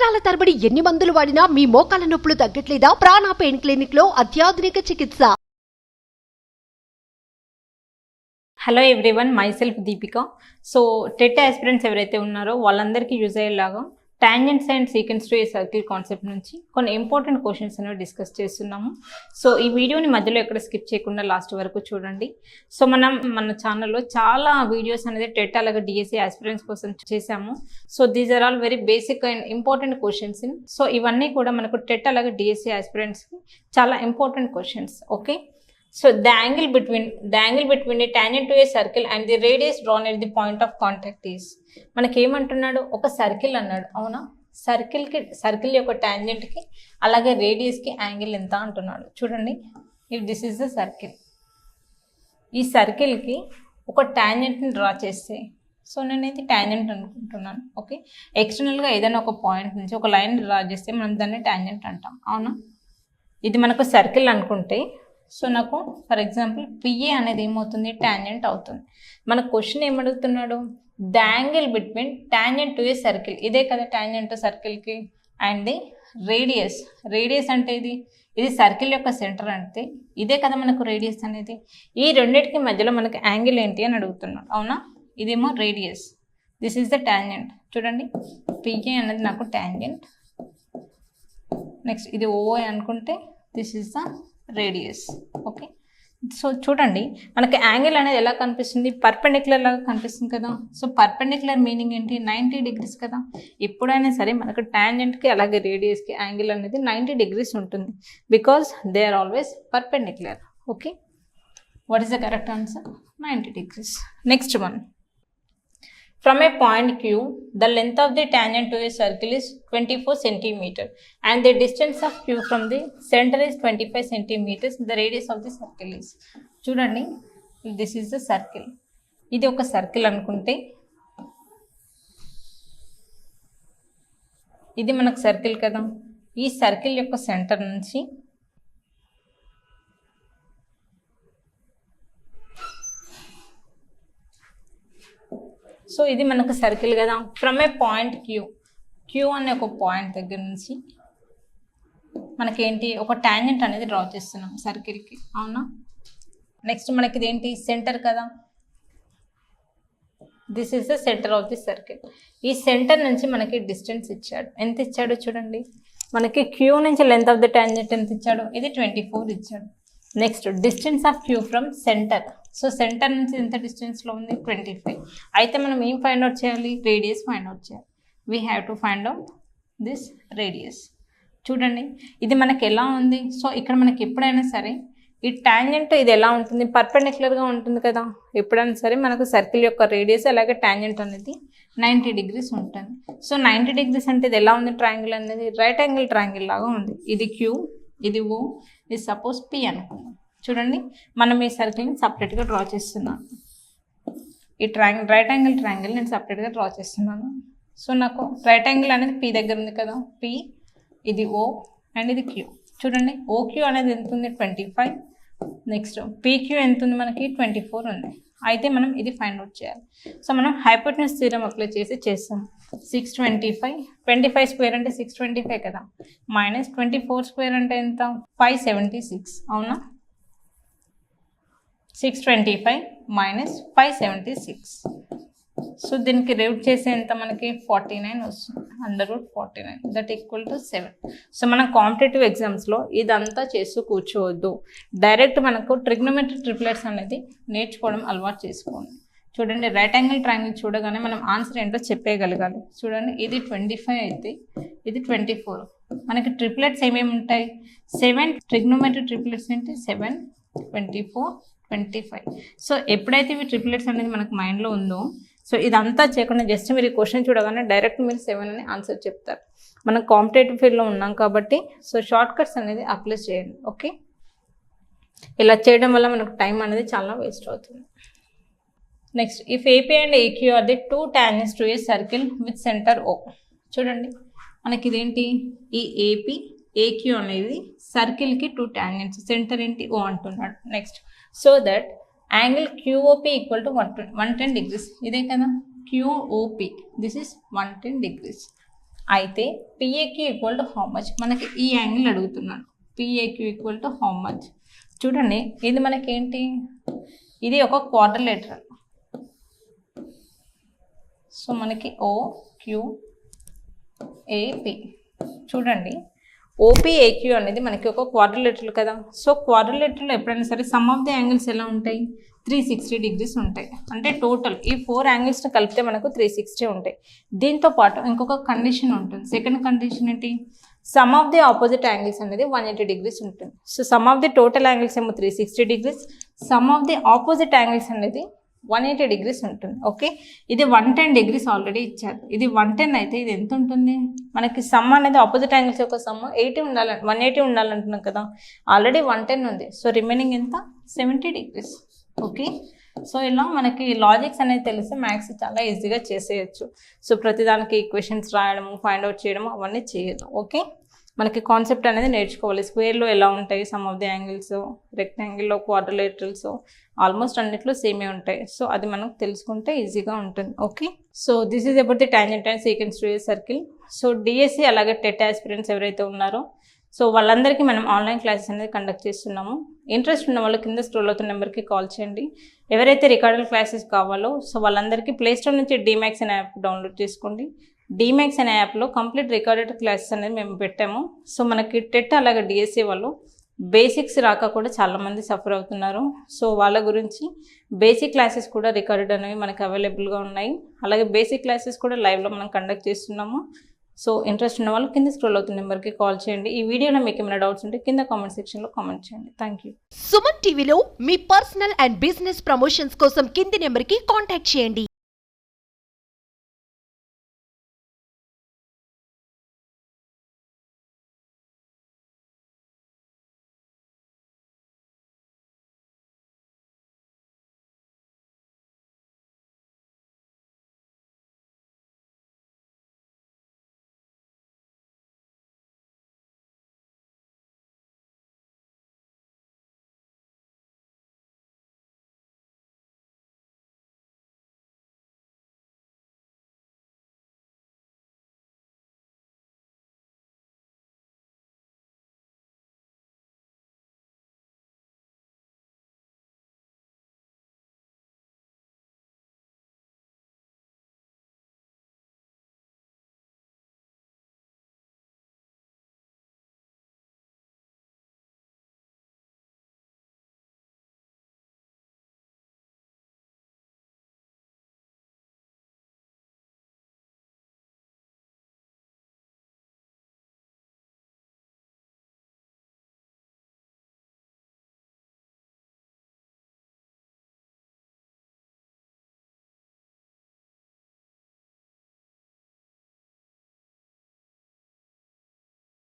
సంవత్సరాల తరబడి ఎన్ని మందులు వాడినా మీ మోకాల నొప్పులు తగ్గట్లేదా? ప్రాణ పెయిన్ క్లినిక్ లో అత్యాధునిక చికిత్స. Hello everyone, my self Deepika. So TET aspirants ఎవరైతే ఉన్నారో వాళ్ళందరికీ యూజ్ అయ్యేలాగా tangents and secants to a circle concept నుంచి కొన్ని ఇంపార్టెంట్ క్వశ్చన్స్ అనేవి డిస్కస్ చేస్తున్నాము. సో ఈ వీడియోని మధ్యలో ఎక్కడ స్కిప్ చేయకుండా లాస్ట్ వరకు చూడండి. సో మన ఛానల్లో చాలా వీడియోస్ అనేది టెట్ అలాగే డిఎస్సి ఆస్పిరెంట్స్ కోసం చేశాము. So these are all very basic and important questions. So ఇవన్నీ కూడా మనకు టెట్ అలాగే డిఎస్సి ఆస్పిరెంట్స్కి చాలా important questions. Okay, so the angle between a tangent to a circle and the radius drawn at the point of contact is, మనకి ఏమంటున్నాడు, ఒక circle అన్నాడు. అవునా, సర్కిల్ యొక్క టాంజెంట్ కి అలాగే రేడియస్ కి యాంగిల్ ఎంత అంటున్నాడు. చూడండి, if this is the circle, ఈ సర్కిల్ కి ఒక టాంజెంట్ ని డ్రా చేస్తే, సో నేనైతే టాంజెంట్ అనుకుంటున్నాను. ఓకే, ఎక్స్టర్నల్ గా ఏదైనా ఒక పాయింట్ నుంచి ఒక లైన్ డ్రా చేస్తే మనం దాన్ని టాంజెంట్ అంటాం. అవునా, ఇది మనకు సర్కిల్ అనుకుంటే, సో నాకు ఫర్ ఎగ్జాంపుల్ పిఏ అనేది ఏమవుతుంది, టాంజెంట్ అవుతుంది. మన క్వశ్చన్ ఏమడుగుతున్నాడు, the angle between tangent to a circle, ఇదే కదా టాంజెంట్ సర్కిల్కి, అండ్ ది రేడియస్ అంటే ఇది సర్కిల్ యొక్క సెంటర్ అంటే ఇదే కదా మనకు రేడియస్ అనేది. ఈ రెండింటికి మధ్యలో మనకి యాంగిల్ ఏంటి అని అడుగుతున్నాడు. అవునా, ఇదేమో radius, this is the tangent. చూడండి, పిఏ అనేది నాకు టాంజెంట్. నెక్స్ట్ ఇది ఓ అనుకుంటే this is the radius. Okay, so చూడండి మనకి యాంగిల్ అనేది ఎలా కనిపిస్తుంది, పర్పెండిక్యులర్ లాగా కనిపిస్తుంది కదా. సో పర్పెండిక్యులర్ మీనింగ్ ఏంటి, 90 degrees కదా. ఎప్పుడైనా సరే మనకు టాంజెంట్కి అలాగే రేడియస్కి యాంగిల్ అనేది 90 degrees ఉంటుంది, because they are always perpendicular. Okay, what is the correct answer, 90 degrees. Next one, from a point Q, the length of the tangent to a circle is 24 centimeter and the distance of Q from the center is 25 centimeters. The radius of the circle is, చూడండి, this is the circle. ఇది ఒక circle అనుకుంటే, ఇది మనకు circle కదా. ఈ circle యొక్క centre నుంచి సో ఇది మనకు సర్కిల్ కదా. ఫ్రమ్ ఏ పాయింట్ క్యూ అనే ఒక పాయింట్ దగ్గర నుంచి మనకేంటి, ఒక టాంజెంట్ అనేది డ్రా చేస్తున్నాం సర్కిల్కి. అవునా, నెక్స్ట్ మనకి ఇదేంటి, సెంటర్ కదా. This is the centre of the circle. ఈ సెంటర్ నుంచి మనకి డిస్టెన్స్ ఇచ్చాడు. ఎంత ఇచ్చాడు చూడండి, మనకి క్యూ నుంచి లెంత్ ఆఫ్ ద టాంజెంట్ ఎంత ఇచ్చాడు, ఇది 24 ఇచ్చాడు. Next distance of Q from centre, so centre నుంచి ఎంత డిస్టెన్స్లో ఉంది, 25. అయితే మనం ఏం ఫైండ్ అవుట్ చేయాలి, రేడియస్ ఫైండ్ అవుట్ చేయాలి. We have to find out this radius. చూడండి, ఇది మనకి ఎలా ఉంది. సో ఇక్కడ మనకి ఎప్పుడైనా సరే ఈ టాంజెంట్ ఇది ఎలా ఉంటుంది, పర్పెండిక్యులర్గా ఉంటుంది కదా. ఎప్పుడైనా సరే మనకు సర్కిల్ యొక్క రేడియస్ అలాగే టాంజెంట్ అనేది 90 degrees ఉంటుంది. సో 90 degrees అంటే ఇది ఎలా ఉంది, ట్రయాంగిల్ అనేది రైట్ యాంగిల్ ట్రయాంగిల్ లాగా ఉంది. ఇది క్యూ, ఇది ఓ, ఇది సపోజ్ పి అనుకుందాం. చూడండి, మనం ఈ సర్కిల్ని సపరేట్గా డ్రా చేస్తున్నాను. ఈ రైట్ యాంగిల్ ట్రయాంగిల్ నేను సపరేట్గా డ్రా చేస్తున్నాను. సో నాకు రైట్ యాంగిల్ అనేది పి దగ్గర ఉంది కదా, పి, ఇది ఓ అండ్ ఇది క్యూ. చూడండి, ఓక్యూ అనేది ఎంత ఉంది, 25. నెక్స్ట్ పీక్యూ ఎంత ఉంది, మనకి 24 ఉంది. అయితే మనం ఇది ఫైండ్ అవుట్ చేయాలి. సో మనం హైపోటెన్యూస్ థియరం అప్లై చేస్తాం. 625, 25 స్క్వేర్ అంటే 625 కదా, మైనస్ 24 స్క్వేర్ అంటే ఎంత, 576. అవునా, 625 మైనస్ 576. సో దీనికి రూట్ చేసే ఎంత మనకి 49 వస్తుంది, √49, దట్ ఈక్వల్ టు 7. సో మనం కాంపిటేటివ్ ఎగ్జామ్స్లో ఇదంతా చేస్తూ కూర్చోవద్దు, డైరెక్ట్ మనకు ట్రిగ్నోమెట్రిక్ ట్రిప్లెట్స్ అనేది నేర్చుకోవడం అలవాటు చేసుకోండి. చూడండి, రైట్ యాంగిల్ ట్రయాంగిల్ చూడగానే మనం ఆన్సర్ ఏంటో చెప్పేయగలగాలి. చూడండి, ఇది 25 అయితే ఇది 24. మనకి ట్రిప్లెట్స్ ఏమేమి ఉంటాయి, 7 ట్రిగ్నోమెట్రిక్ ట్రిప్లెట్స్ ఏంటి, 7, 24, 25. సో ఎప్పుడైతే ఇవి ట్రిప్లెట్స్ అనేది మనకు మైండ్లో ఉందో, సో ఇదంతా చేయకుండా జస్ట్ మీరు ఈ క్వశ్చన్ చూడగానే డైరెక్ట్ మీరు 7 అని ఆన్సర్ చెప్తారు. మనం కాంపిటేటివ్ ఫీల్డ్లో ఉన్నాం కాబట్టి సో షార్ట్ కట్స్ అనేది అప్లై చేయండి. ఓకే, ఇలా చేయడం వల్ల మనకు టైం అనేది చాలా వేస్ట్ అవుతుంది. Next, if AP and AQ are the 2 tangents to a circle with centre O. చూడండి, మనకి ఇదేంటి, ఈ ఏపీ ఏక్యూ అనేది సర్కిల్కి 2 tangents, సెంటర్ ఏంటి ఓ అంటున్నాడు. Next, so that angle QOP equal to 110 degrees. ఇదే కదా QOP, దిస్ ఈస్ 110 degrees. అయితే PAQ equal to how much, మనకి ఈ యాంగిల్ అడుగుతున్నాడు. PAQ equal to how much. చూడండి ఇది మనకేంటి, ఇది ఒక క్వాడ్రిలేటరల్. సో మనకి ఓక్యూఏపి. చూడండి ఓపీఏక్యూ అనేది మనకి ఒక క్వాడ్రిలేటరల్ కదా. సో క్వాడ్రిలేటరల్ ఎప్పుడైనా సరే సమ్ ఆఫ్ ది యాంగిల్స్ ఎలా ఉంటాయి, 360 degrees ఉంటాయి. అంటే టోటల్ ఈ 4 యాంగిల్స్ని కలిపితే మనకు 360 ఉంటాయి. దీంతో పాటు ఇంకొక కండిషన్ ఉంటుంది. సెకండ్ కండిషన్ ఏంటి, some of the opposite angles అనేది 180 degrees ఉంటుంది. So some of the total angles ఏమో 360 degrees, some of the opposite angles అనేది 180 degrees ఉంటుంది. ఓకే, ఇది 110 degrees ఆల్రెడీ ఇచ్చారు. ఇది 110 అయితే ఇది ఎంత ఉంటుంది, మనకి సమ్ అనేది ఆపోజిట్ యాంగిల్స్ యొక్క సమ్ 180 ఉండాలంటున్నాం కదా. ఆల్రెడీ 110 ఉంది. సో రిమైనింగ్ ఎంత, 70 degrees. ఓకే, సో ఇలా మనకి లాజిక్స్ అనేది తెలిస్తే మ్యాథ్స్ చాలా ఈజీగా చేసేయచ్చు. సో ప్రతిదానికి ఈక్వేషన్స్ రాయడము, ఫైండ్ అవుట్ చేయడము అవన్నీ చేయదు. ఓకే, మనకి కాన్సెప్ట్ అనేది నేర్చుకోవాలి. స్క్వేర్లో ఎలా ఉంటాయి సమ్ ఆఫ్ ది యాంగిల్స్, రెక్టాంగిల్లో, క్వాడ్రిలేటరల్స్ ఆల్మోస్ట్ అన్నిట్లో సేమే ఉంటాయి. సో అది మనకు తెలుసుకుంటే ఈజీగా ఉంటుంది. Okay, so this is about the tangent and secants to a circle. So DSC అలాగే టెట్ ఆస్పిరెంట్స్ ఎవరైతే ఉన్నారో సో వాళ్ళందరికీ మనం ఆన్లైన్ క్లాసెస్ అనేది కండక్ట్ చేస్తున్నాము. ఇంట్రెస్ట్ ఉన్న వాళ్ళు కింద స్క్రోల్ అవుతున్న నెంబర్కి కాల్ చేయండి. ఎవరైతే రికార్డెడ్ క్లాసెస్ కావాలో సో వాళ్ళందరికీ ప్లేస్టోర్ నుంచి డీమ్యాక్స్ అనే యాప్ డౌన్లోడ్ చేసుకోండి. డీమ్యాక్స్ అనే యాప్లో కంప్లీట్ రికార్డెడ్ క్లాసెస్ అనేది మేము పెట్టాము. సో మనకి టెట్ అలాగే డిఎస్సి వాళ్ళు బేసిక్స్ రాక కూడా చాలామంది సఫర్ అవుతున్నారు. సో వాళ్ళ గురించి బేసిక్ క్లాసెస్ కూడా రికార్డెడ్ అనేవి మనకి అవైలబుల్గా ఉన్నాయి. అలాగే బేసిక్ క్లాసెస్ కూడా లైవ్లో మనం కండక్ట్ చేస్తున్నాము. సో ఇంట్రెస్ట్ ఉన్న వాళ్ళు కింద స్క్రోల్ అవుతున్న నెంబర్కి కాల్ చేయండి. ఈ వీడియోలో మీకు ఏమైనా డౌట్స్ ఉంటే కింద కామెంట్ సెక్షన్లో కామెంట్ చేయండి. Thank you. సుమన్ టీవీలో మీ పర్సనల్ అండ్ బిజినెస్ ప్రమోషన్స్ కోసం కింది నెంబర్కి కాంటాక్ట్ చేయండి.